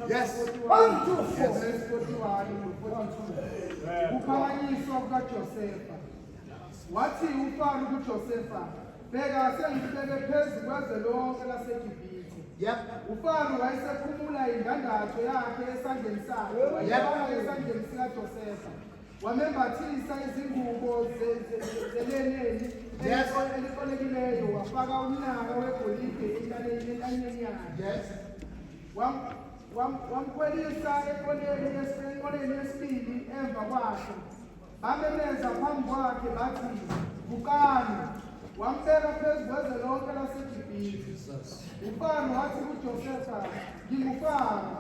Yes. 1, 2, 4. Uphakanyiswa kukaJosefa. Wathi uFaro kuJosefa, bheka sengibeke phezu kwezwe lonke laseGibhithe. Yep. uFaro wayesekhumula indandatho yakhe esandleni sakhe, wayibeka esandleni sikaJosefa. Wamembathisa izingubo zeleneni eliqolekileyo, wafaka umnaka wegolide entanyeni yakhe. Yes. Wamkhwelisa enqoleni yesibili emva kwakhe. Bamemeza phambi kwakhe bathi, "Bukani." Wambeka phezu kwezwe lonke laseGibhithe. uFaro wathi kuJosefa, "NginguFaro."